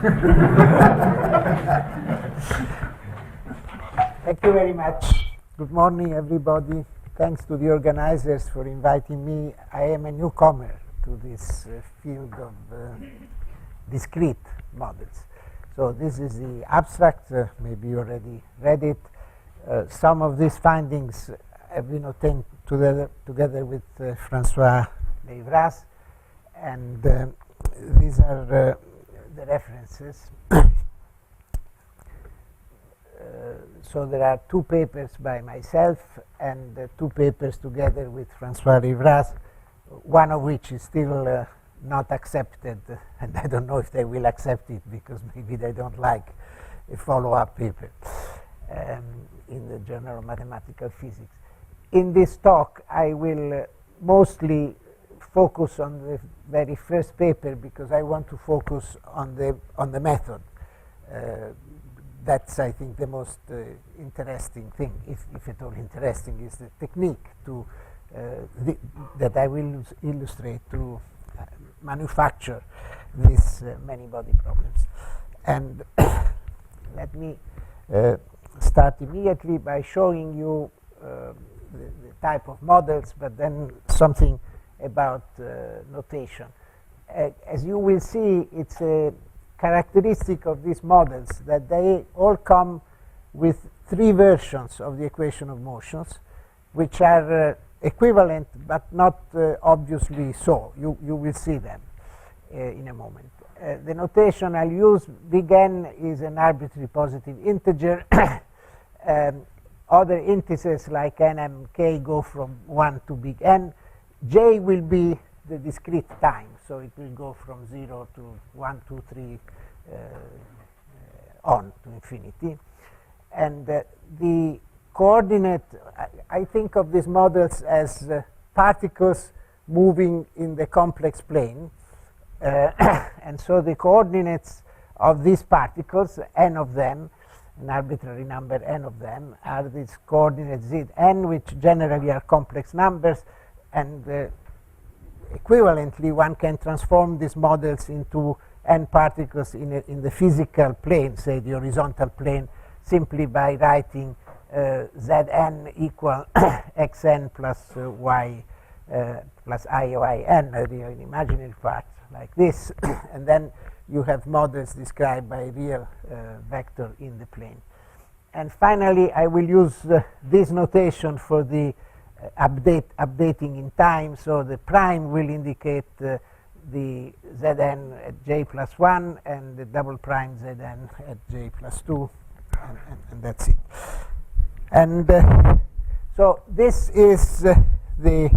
Thank you very much. Good morning, everybody. Thanks to the organizers for inviting me. I am a newcomer to this field of discrete models. So this is the abstract. Maybe you already read it. Some of these findings have been obtained together with François Leivras, and these are the references. So there are 2 papers by myself and 2 papers together with François Leivras, one of which is still not accepted, and I don't know if they will accept it because maybe they don't like a follow-up paper in the Journal of Mathematical Physics. In this talk, I will mostly focus on the very first paper because I want to focus on the method. That's, I think, the most interesting thing, if at all interesting, is the technique to that I will illustrate to manufacture these many-body problems. And let me start immediately by showing you the type of models, but then something about notation. As you will see, it's a characteristic of these models that they all come with 3 versions of the equation of motions, which are equivalent but not obviously so. You will see them in a moment. The notation I'll use, big N is an arbitrary positive integer. Other indices like n, m, k go from 1 to big N. J will be the discrete time, so it will go from 0 to 1, 2, 3, on to infinity. And the coordinate, I think of these models as particles moving in the complex plane. And so the coordinates of these particles, n of them, an arbitrary number n of them, are these coordinates zn, which generally are complex numbers, and equivalently one can transform these models into n particles in the physical plane, say the horizontal plane, simply by writing zn equal xn plus y plus iyn, the imaginary part, like this. And then you have models described by a real vector in the plane. And finally, I will use this notation for the updating in time. So the prime will indicate the Zn at j plus 1 and the double prime Zn at j plus 2, and that's it. And so this is the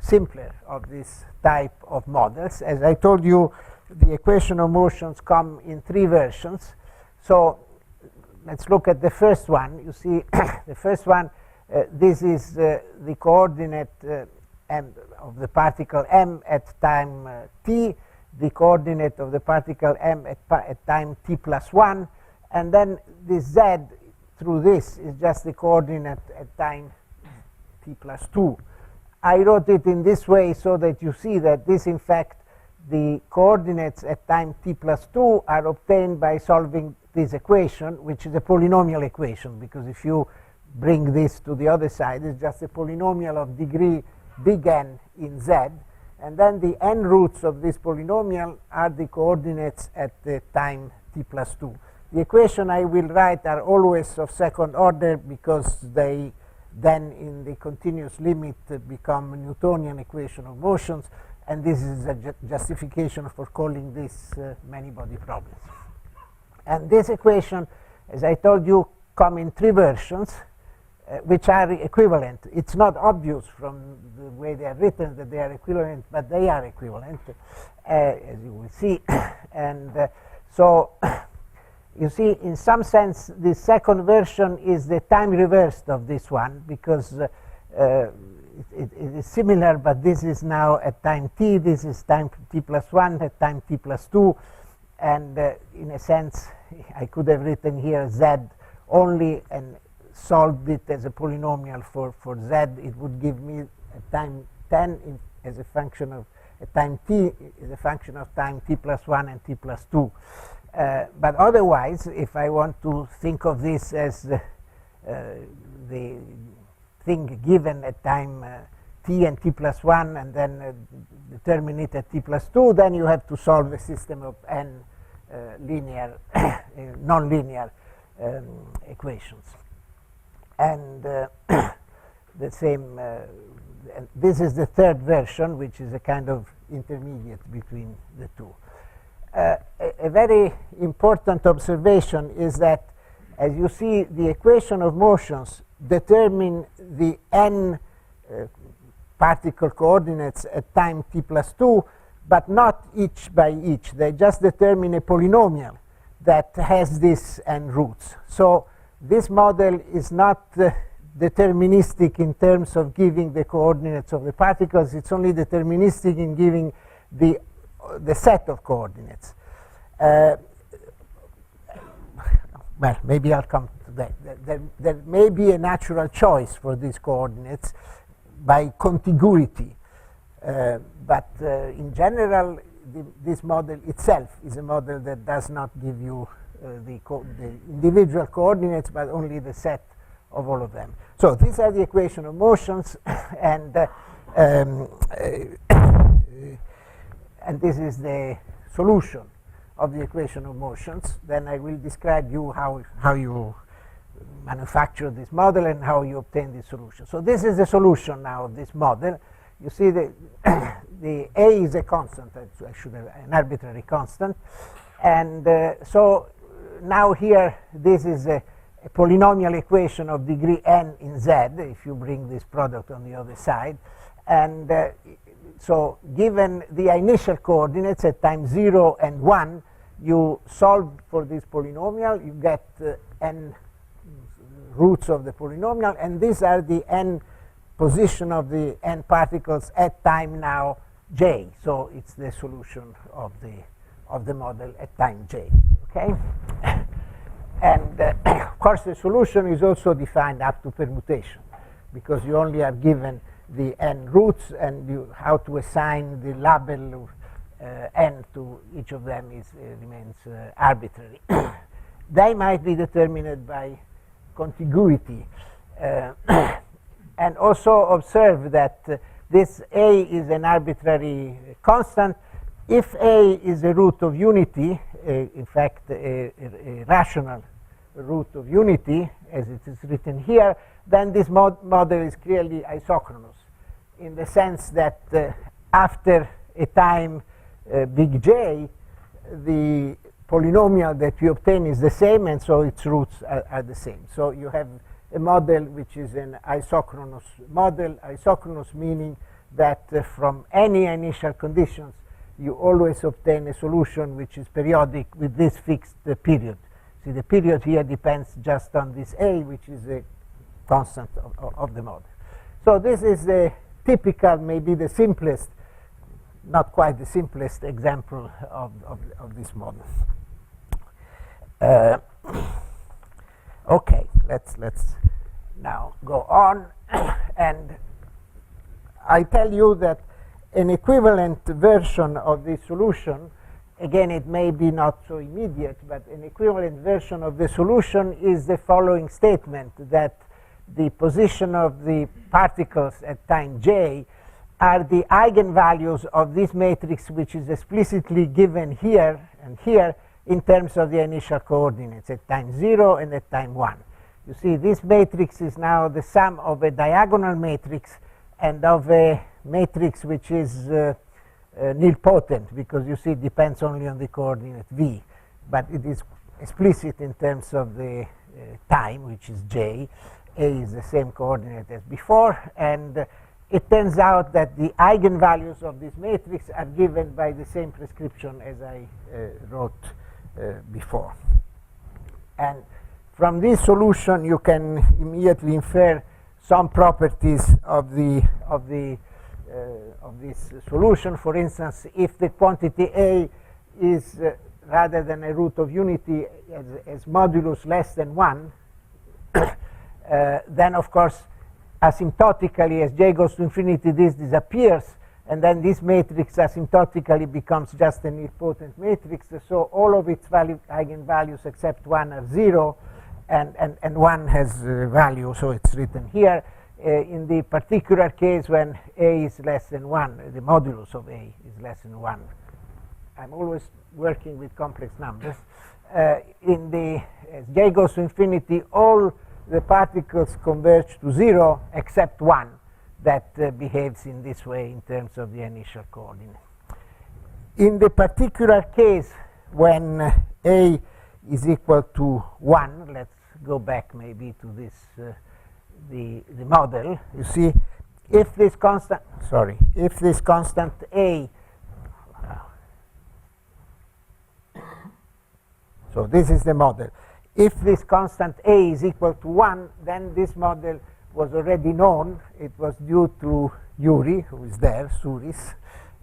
simpler of this type of models. As I told you, the equation of motions come in 3 versions. So let's look at the first one. You see, the first one, this is the coordinate m of the particle m at time t, the coordinate of the particle m at time t plus 1, and then this z through this is just the coordinate at time t plus 2. I wrote it in this way so that you see that this, in fact, the coordinates at time t plus 2 are obtained by solving this equation, which is a polynomial equation, because if you bring this to the other side, it's just a polynomial of degree big N in Z, and then the n roots of this polynomial are the coordinates at the time t plus 2. The equation I will write are always of second order because they then in the continuous limit become a Newtonian equation of motions, and this is a justification for calling this many-body problems. And this equation, as I told you, come in 3 versions, which are equivalent. It's not obvious from the way they are written that they are equivalent, but they are equivalent, as you will see. And so you see, in some sense, the second version is the time reversed of this one, because it is similar, but this is now at time t, this is time t plus 1 at time t plus 2, and in a sense, I could have written here z only and solved it as a polynomial for z. It would give me a time 10 as a function of time t is a function of time t plus 1 and t plus 2. But otherwise, if I want to think of this as the thing given at time t and t plus 1 and then determine it at t plus 2, then you have to solve a system of n linear, non-linear equations. And the same, and this is the third version, which is a kind of intermediate between the two. A very important observation is that, as you see, the equation of motions determine the n particle coordinates at time t plus 2, but not each by each. They just determine a polynomial that has these n roots. So this model is not deterministic in terms of giving the coordinates of the particles. It's only deterministic in giving the set of coordinates. Well, maybe I'll come to that. There may be a natural choice for these coordinates by contiguity, but in general, this model itself is a model that does not give you the individual coordinates, but only the set of all of them. So these are the equation of motions, and this is the solution of the equation of motions. Then I will describe you how you manufacture this model and how you obtain this solution. So this is the solution now of this model. You see the A is a constant. I should have an arbitrary constant. And so now here, this is a polynomial equation of degree n in z, if you bring this product on the other side. And so given the initial coordinates at time 0 and 1, you solve for this polynomial. You get n roots of the polynomial, and these are the n position of the n particles at time now j. So it's the solution of the model at time j. Okay. And of course, the solution is also defined up to permutation, because you only are given the n roots, and how to assign the label n to each of them remains arbitrary. They might be determined by contiguity. And also observe that this A is an arbitrary constant. If A is a root of unity, in fact, a rational root of unity, as it is written here, then this model is clearly isochronous, in the sense that after a time big J, the polynomial that you obtain is the same, and so its roots are the same. So you have a model which is an isochronous model. Isochronous meaning that from any initial conditions, you always obtain a solution which is periodic with this fixed period. See, the period here depends just on this A, which is a constant of the model. So this is the typical, maybe the simplest, not quite the simplest example of this model. Okay, let's now go on. And I tell you that an equivalent version of this solution, again, it may be not so immediate, but an equivalent version of the solution is the following statement, that the position of the particles at time j are the eigenvalues of this matrix, which is explicitly given here and here in terms of the initial coordinates at time 0 and at time 1. You see, this matrix is now the sum of a diagonal matrix and of a matrix which is nilpotent, because you see it depends only on the coordinate v, but it is explicit in terms of the time, which is j. A is the same coordinate as before, and it turns out that the eigenvalues of this matrix are given by the same prescription as I wrote before. And from this solution, you can immediately infer some properties of this solution. For instance, if the quantity A is rather than a root of unity as modulus less than 1, then of course asymptotically as j goes to infinity this disappears, and then this matrix asymptotically becomes just an nilpotent matrix, so all of its eigenvalues except 1 are 0, and 1 has value, so it's written here. In the particular case when a is less than 1, the modulus of a is less than 1. I'm always working with complex numbers. In the as j goes to infinity, all the particles converge to 0 except one that behaves in this way in terms of the initial coordinate. In the particular case when a is equal to 1, let's go back maybe to this the model. You see, if this constant a, so this is the model. If this constant a is equal to 1, then this model was already known. It was due to Yuri, who is there, Suris,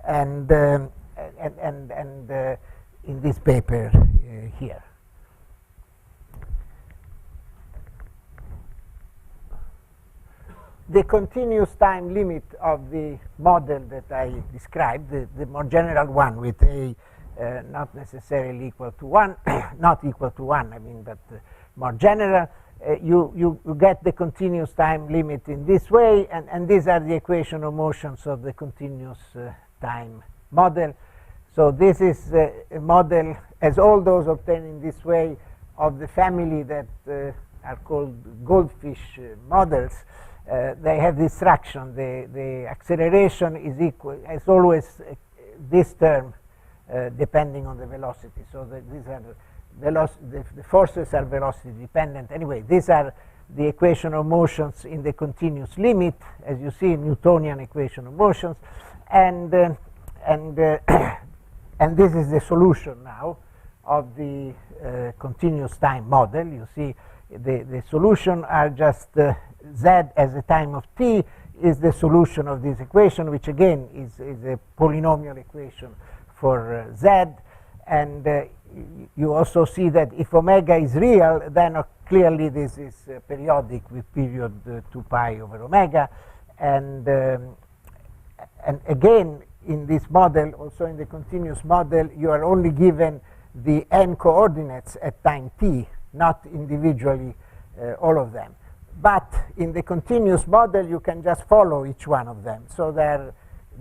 and in this paper here. The continuous time limit of the model that I described, the more general one with a not necessarily equal to 1, not equal to 1, I mean, but more general, you get the continuous time limit in this way, and these are the equation of motions of the continuous time model. So this is a model, as all those obtained in this way, of the family that are called goldfish models. They have this fraction. The acceleration is equal, as always, this term depending on the velocity. So these are the forces are velocity dependent. Anyway, these are the equation of motions in the continuous limit, as you see, Newtonian equation of motions, and this is the solution now of the continuous time model. You see, the solution are just z as the time of t is the solution of this equation, which again is a polynomial equation for z, and you also see that if omega is real, then clearly this is periodic with period 2 pi over omega, and again in this model, also in the continuous model, you are only given the n coordinates at time t, not individually all of them. But in the continuous model, you can just follow each one of them. So the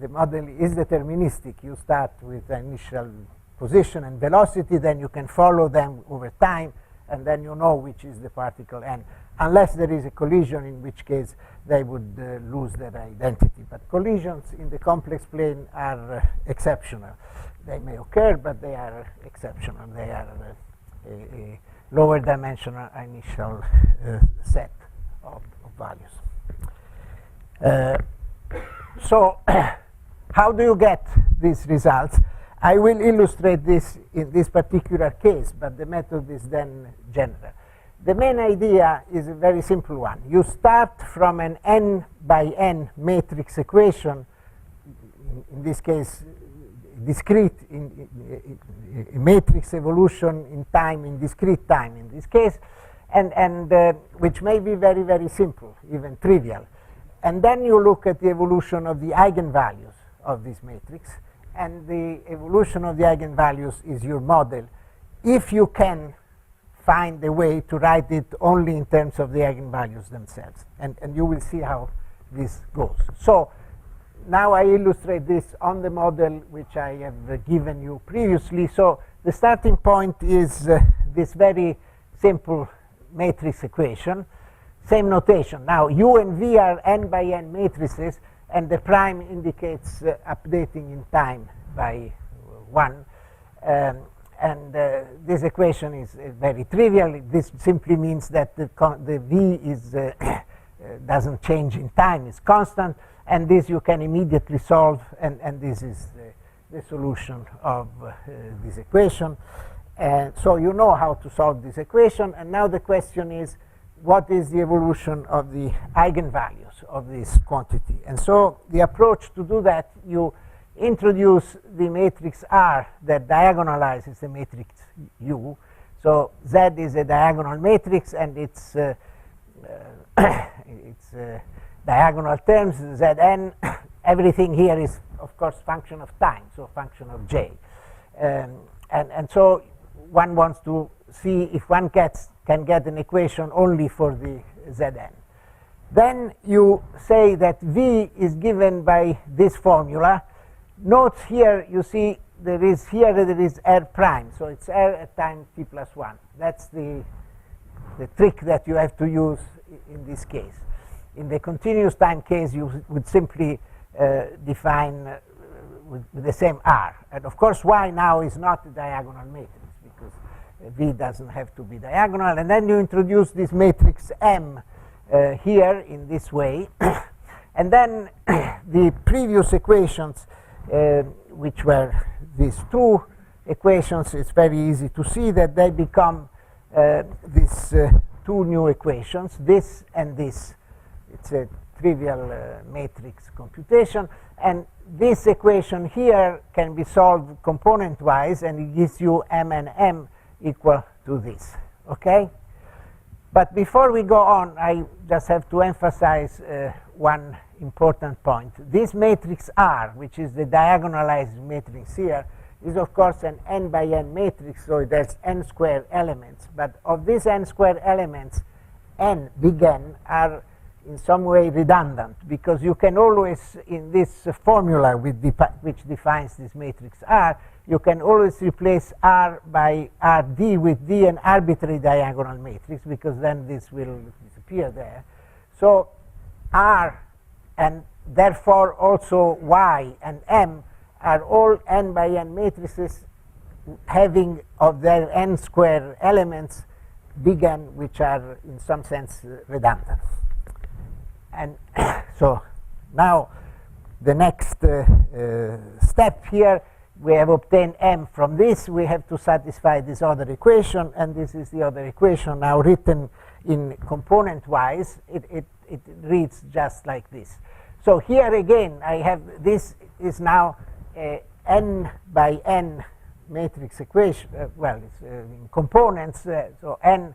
model is deterministic. You start with the initial position and velocity, then you can follow them over time, and then you know which is the particle n, unless there is a collision, in which case they would lose their identity. But collisions in the complex plane are exceptional. They may occur, but they are exceptional. They are a lower dimensional initial set of values. So how do you get these results? I will illustrate this in this particular case, but the method is then general. The main idea is a very simple one. You start from an n by n matrix equation, in this case discrete in matrix evolution in time, in discrete time in this case, and which may be very, very simple, even trivial. And then you look at the evolution of the eigenvalues of this matrix, and the evolution of the eigenvalues is your model, if you can find a way to write it only in terms of the eigenvalues themselves. And you will see how this goes. So now I illustrate this on the model which I have given you previously. So the starting point is this very simple matrix equation, same notation. Now u and v are n by n matrices, and the prime indicates updating in time by 1. This equation is very trivial. This simply means that the v is doesn't change in time, it's constant, and this you can immediately solve, and this is the solution of this equation. And so you know how to solve this equation, and now the question is, what is the evolution of the eigenvalues of this quantity? And so the approach to do that, you introduce the matrix R that diagonalizes the matrix U. So Z is a diagonal matrix, and its diagonal terms, Zn, everything here is of course, function of time, so function of j. And so one wants to see if one can get an equation only for the Zn. Then you say that V is given by this formula. Note here, you see, there is R prime, so it's R at time t plus 1. That's the trick that you have to use in this case. In the continuous time case, you would simply define with the same R. And of course, Y now is not a diagonal matrix, because V doesn't have to be diagonal. And then you introduce this matrix M here in this way. And then the previous equations, which were these two equations, it's very easy to see that they become these two new equations, this and this. It's a trivial matrix computation. And this equation here can be solved component-wise, and it gives you M and M equal to this. Okay? But before we go on, I just have to emphasize one important point. This matrix R, which is the diagonalized matrix here, is of course an n by n matrix, so it has n square elements. But of these n square elements, n, big N, are in some way redundant, because you can always, in this formula which defines this matrix R, you can always replace R by RD with D, an arbitrary diagonal matrix, because then this will disappear there. So R, and therefore also Y and M, are all n by n matrices having of their n square elements big N, which are in some sense redundant. And so now the next step here, we have obtained M from this. We have to satisfy this other equation, and this is the other equation now written in component-wise. It reads just like this. So here again, I have this is now a n by n matrix equation. Well, it's in components, so n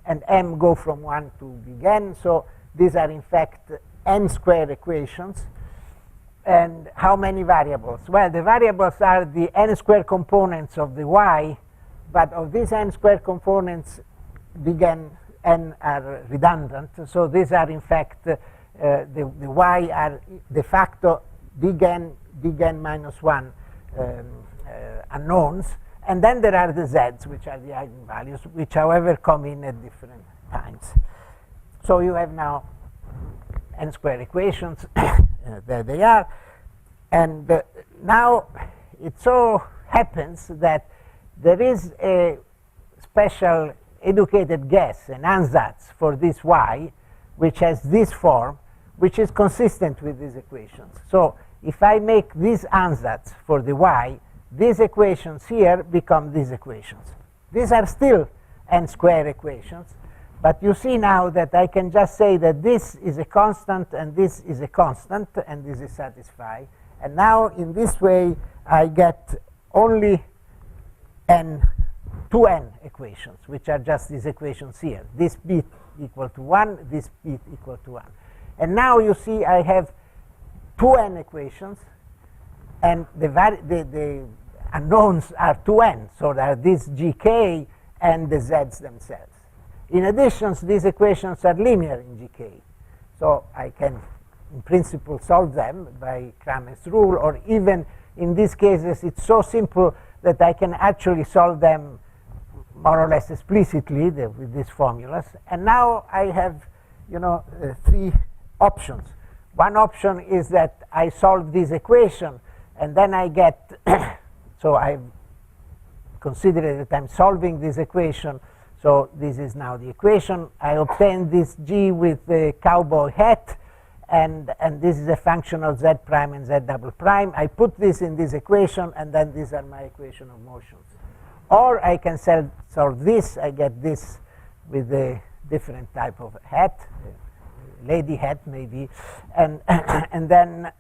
and M go from 1 to big N. So these are in fact n square equations. And how many variables? Well, the variables are the n square components of the Y, but of these n square components, big N are redundant. So these are in fact the Y are de facto big N minus 1 unknowns. And then there are the Z's, which are the eigenvalues, which however come in at different times. So you have now n square equations. There they are. And now it so happens that there is a special educated guess, an ansatz for this Y, which has this form, which is consistent with these equations. So if I make this ansatz for the Y, these equations here become these equations. These are still n square equations. But you see now that I can just say that this is a constant and this is a constant, and this is satisfied. And now in this way, I get only 2n equations, which are just these equations here. This bit equal to 1, this bit equal to 1. And now you see I have 2n equations, and the unknowns are 2n. So there are this gk and the z's themselves. In addition, these equations are linear in GK. So I can, in principle, solve them by Cramer's rule, or even in these cases, it's so simple that I can actually solve them more or less explicitly with these formulas. And now I have, three options. One option is that I solve this equation, and then I get, so I consider that I'm solving this equation. So this is now the equation. I obtain this G with the cowboy hat, and this is a function of Z prime and Z double prime. I put this in this equation, and then these are my equation of motions. Or I can solve this. I get this with a different type of hat, lady hat maybe, and then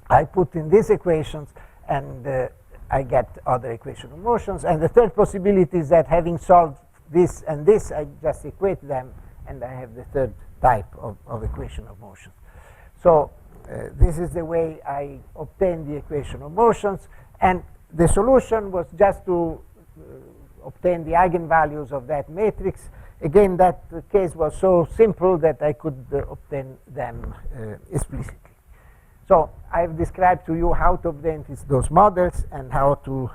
I put in these equations, and I get other equation of motions. And the third possibility is that having solved this and this, I just equate them, and I have the third type of equation of motion. So this is the way I obtained the equation of motions, and the solution was just to obtain the eigenvalues of that matrix. Again, that case was so simple that I could obtain them explicitly. So I've described to you how to obtain those models and how to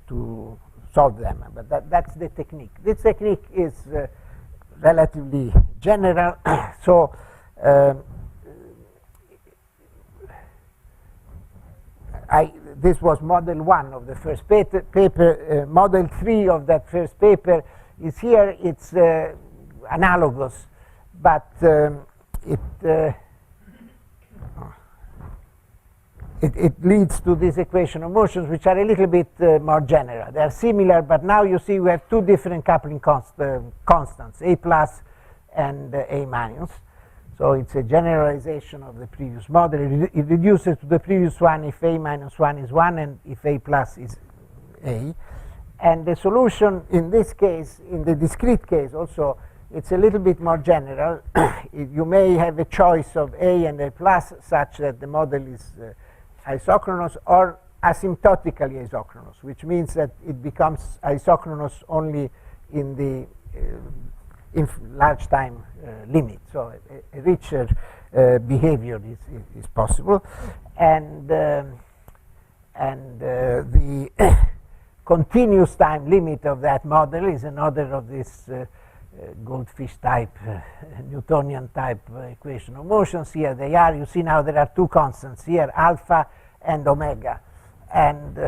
to solve them. But that's the technique. This technique is relatively general. So this was model 1 of the first paper. Model 3 of that first paper is here. It's analogous, but it leads to this equation of motions, which are a little bit more general. They are similar, but now you see we have two different coupling constants, A plus and A minus. So it's a generalization of the previous model. It reduces to the previous one if A minus 1 is 1 and if A plus is A. And the solution in this case, in the discrete case also, it's a little bit more general. You may have a choice of A and A plus such that the model is isochronous or asymptotically isochronous, which means that it becomes isochronous only in the large time limit. So a richer behavior is possible, and the continuous time limit of that model is another of this goldfish type, Newtonian type equation of motions. Here they are. You see now there are two constants here, alpha and omega, and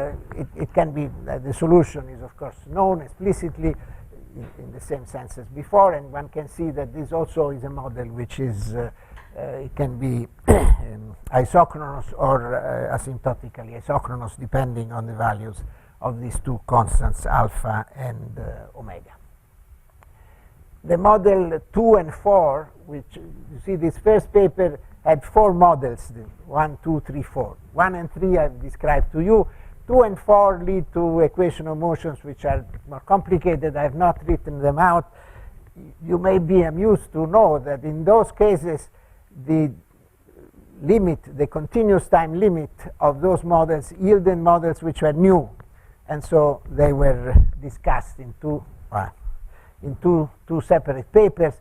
it can be the solution is of course known explicitly in the same sense as before, and one can see that this also is a model which is it can be isochronous or asymptotically isochronous depending on the values of these two constants alpha and omega. The model 2 and 4, which you see this first paper had 4 models, 1, 2, 3, 4. 1 and 3 I've described to you. 2 and 4 lead to equation of motions which are more complicated. I have not written them out. You may be amused to know that in those cases the limit, the continuous time limit of those models yielded models which were new, and so they were discussed in two separate papers,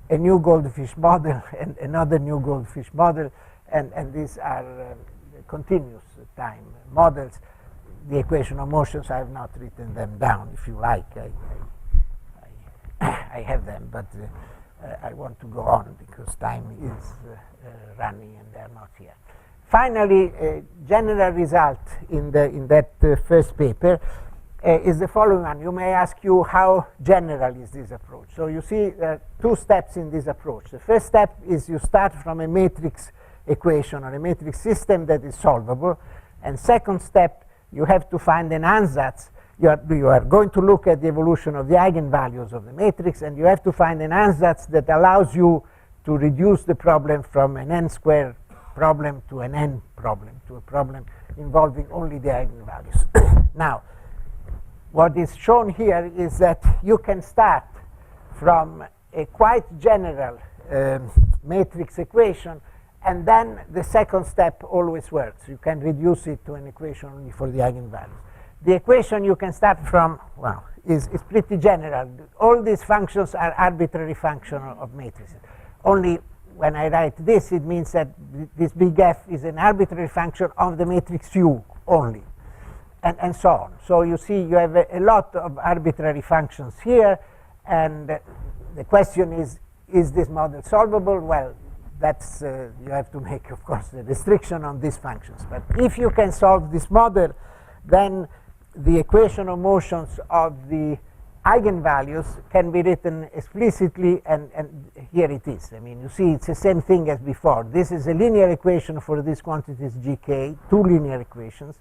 a new goldfish model and another new goldfish model, and these are continuous time models. The equation of motions, I have not written them down. If you like, I have them, but I want to go on because time is running and they are not here. Finally, a general result in that first paper is the following one. You may ask you how general is this approach. So you see there are 2 steps in this approach. The first step is you start from a matrix equation or a matrix system that is solvable, and second step you have to find an ansatz. You are going to look at the evolution of the eigenvalues of the matrix, and you have to find an ansatz that allows you to reduce the problem from an n square problem to an n problem, to a problem involving only the eigenvalues. Now, what is shown here is that you can start from a quite general matrix equation, and then the second step always works. You can reduce it to an equation only for the eigenvalues. The equation you can start from, well, is pretty general. All these functions are arbitrary functions of matrices. Only when I write this, it means that this big F is an arbitrary function of the matrix U only, and so on. So you see you have a lot of arbitrary functions here, and the question is this model solvable? Well, that's you have to make, of course, a restriction on these functions. But if you can solve this model, then the equation of motions of the eigenvalues can be written explicitly, and here it is. I mean, you see it's the same thing as before. This is a linear equation for these quantities gk, 2 linear equations,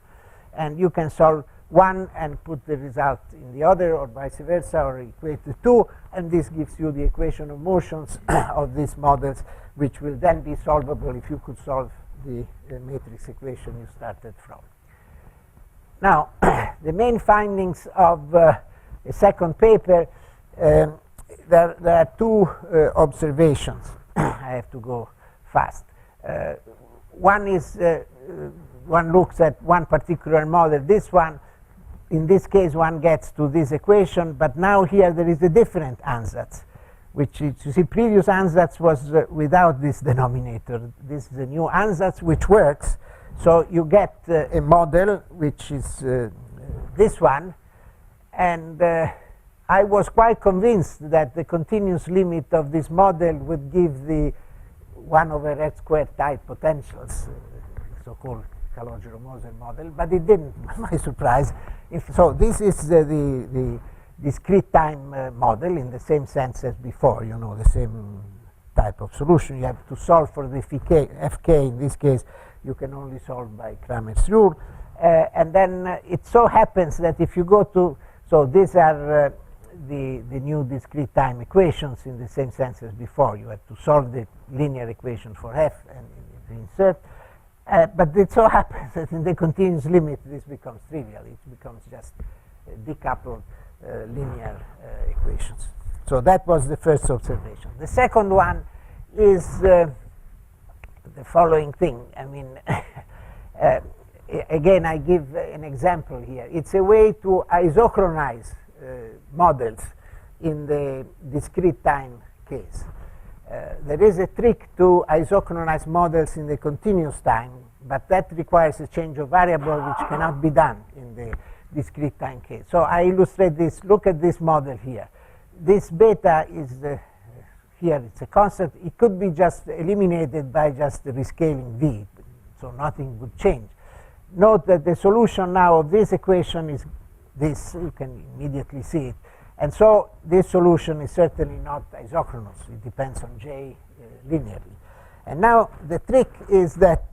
and you can solve one and put the result in the other, or vice versa, or equate the 2, and this gives you the equation of motions of these models, which will then be solvable if you could solve the matrix equation you started from. Now, the main findings of a second paper, there are 2 observations. I have to go fast. One is one looks at one particular model. This one, in this case, one gets to this equation, but now here there is a different ansatz, which is, you see, previous ansatz was without this denominator. This is a new ansatz which works. So you get a model which is this one, and I was quite convinced that the continuous limit of this model would give the 1 over x squared type potentials, so-called Calogero-Moser model, but it didn't, my surprise. So this is the discrete time model in the same sense as before, you know, the same type of solution. You have to solve for the fk. In this case, you can only solve by Cramer's rule. And then it so happens that if you go to, so these are the new discrete time equations in the same sense as before. You have to solve the linear equation for f and insert. But it so happens that in the continuous limit this becomes trivial. It becomes just decoupled linear equations. So that was the first observation. The second one is the following thing. I mean, again, I give an example here. It's a way to isochronize models in the discrete time case. There is a trick to isochronize models in the continuous time, but that requires a change of variable which cannot be done in the discrete time case. So I illustrate this. Look at this model here. This beta is here, it's a constant. It could be just eliminated by just rescaling v, so nothing would change. Note that the solution now of this equation is this. You can immediately see it. And so this solution is certainly not isochronous. It depends on J linearly. And now the trick is that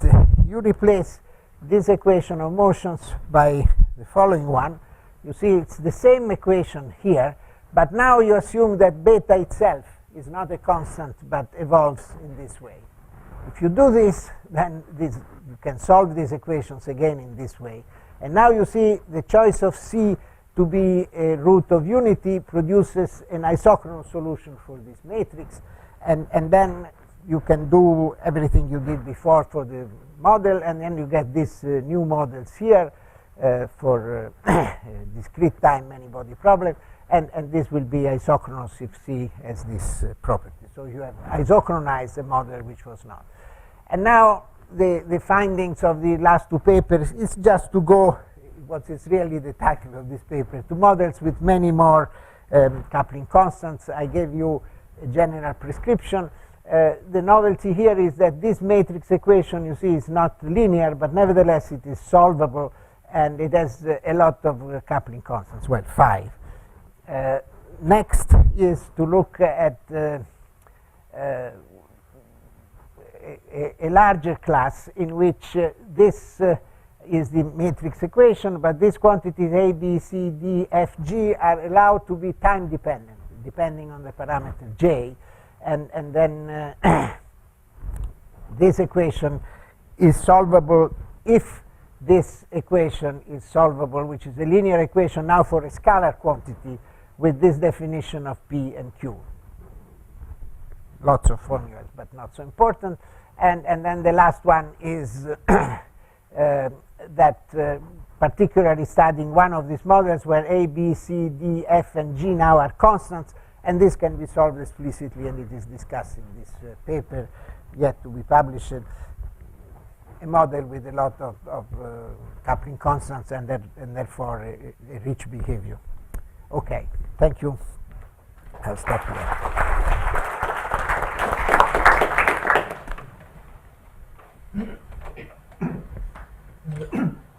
you replace this equation of motions by the following one. You see it's the same equation here, but now you assume that beta itself is not a constant but evolves in this way. If you do this, then you can solve these equations again in this way. And now you see the choice of C to be a root of unity produces an isochronous solution for this matrix, and then you can do everything you did before for the model, and then you get these new models here for discrete time many-body problem, and this will be isochronous if C has this property. So you have isochronized a model which was not. And now the findings of the last two papers is just to go, what is really the title of this paper, to models with many more coupling constants. I gave you a general prescription. The novelty here is that this matrix equation, you see, is not linear, but nevertheless it is solvable, and it has a lot of coupling constants, well, 5. Next is to look at a larger class in which this is the matrix equation, but these quantities A, B, C, D, F, G are allowed to be time dependent, depending on the parameter J. And then this equation is solvable if this equation is solvable, which is a linear equation now for a scalar quantity with this definition of P and Q. Lots of formulas, but not so important. And then the last one is that particularly studying one of these models where A, B, C, D, F, and G now are constants, and this can be solved explicitly, and it is discussed in this paper yet to be published. A model with a lot of coupling constants and therefore a rich behavior. Okay, thank you. I'll stop here.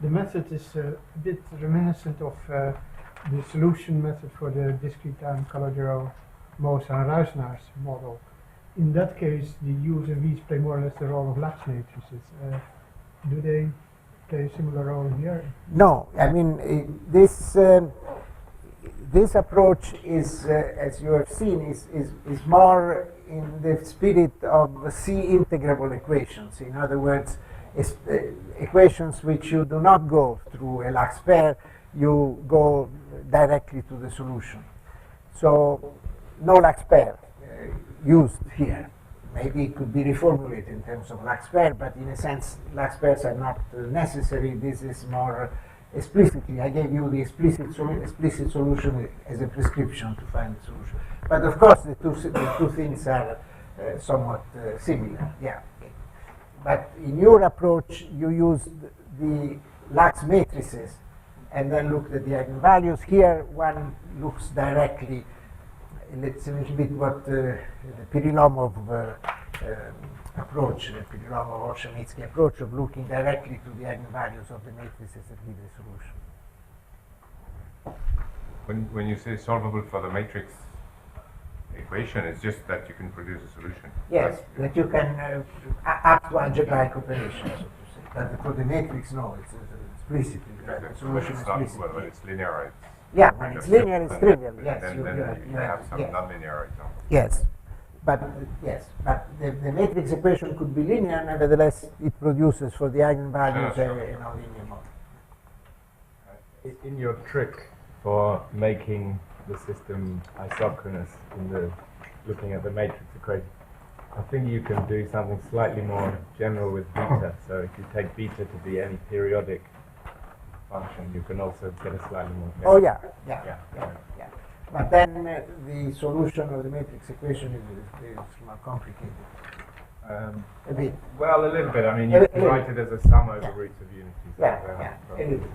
The method is a bit reminiscent of the solution method for the discrete time Calogero-Moser and Ruysnaer's model. In that case, the U's and V's play more or less the role of Latch matrices. Do they play a similar role here? No, I mean this approach is, as you have seen, is more in the spirit of C integrable equations. In other words, equations which you do not go through a Lax pair, you go directly to the solution. So no Lax pair used here. maybe it could be reformulated in terms of Lax pair, but in a sense, Lax pairs are not necessary. This is more explicitly. I gave you the explicit solution as a prescription to find the solution. But of course, the two things are somewhat similar. Yeah. But in your approach, you used the Lax matrices and then looked at the eigenvalues. Here, one looks directly. It's a little bit what the Pirilomov approach, the Pirilomov-Olshanitsky approach of looking directly to the eigenvalues of the matrices that give the solution. When you say solvable for the matrix equation, it's just that you can produce a solution. Yes, that you can up to algebraic operations, so to say. But for the matrix, no, it's explicitly. The solution is explicit. When it's linear, it's yeah, when it's linear, it's trivial. Yes, then you have some non-linear examples. Yes, but the matrix equation could be linear. Nevertheless, it produces for the eigenvalues a linear model. In your trick for making the system isochronous in the looking at the matrix equation, I think you can do something slightly more general with beta. So if you take beta to be any periodic function, you can also get a slightly more. Oh yeah. But then the solution of the matrix equation is more complicated. A bit. Well, a little bit. I mean, you can write it as a sum over roots of unity. So A little bit.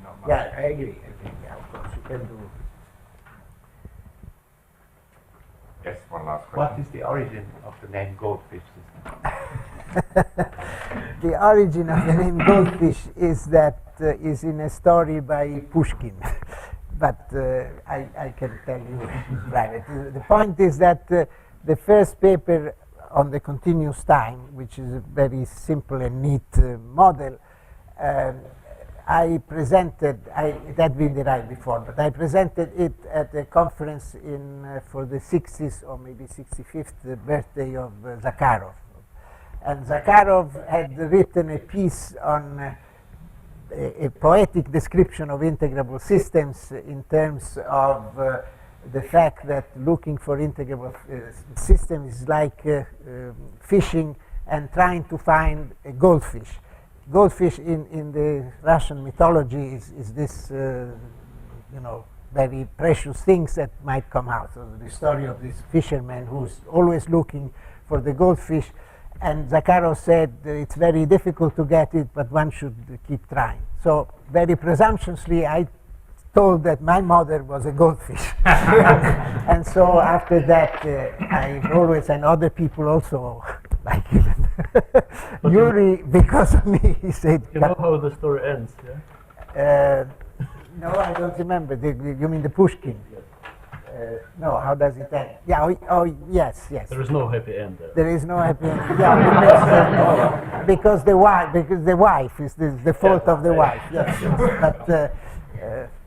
not much. Yeah, I agree. Yeah, of course, you can do. Yes, one last question. What is the origin of the name goldfish system? The origin of the name goldfish is that is in a story by Pushkin, but I can tell you privately. The point is that the first paper on the continuous time, which is a very simple and neat model, I presented. It had been derived before, but I presented it at a conference for the 60th or maybe 65th birthday of Zakharov. And Zakharov had written a piece on a poetic description of integrable systems in terms of the fact that looking for integrable systems is like fishing and trying to find a goldfish. Goldfish in the Russian mythology is this, very precious things that might come out. So the story of this fisherman who's always looking for the goldfish. And Zakharov said it's very difficult to get it, but one should keep trying. So very presumptuously, I told that my mother was a goldfish. And so after that, I've always, and other people also, like even Yuri, because of me, he said... You know how the story ends, yeah? No, I don't remember. You mean the Pushkin? No, how does it end? Yeah, yes. There is no happy end there. There is no happy end. Yeah, because the wife is the fault of the wife. Yes.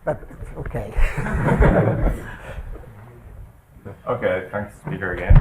But okay. Okay, thanks, Peter, again.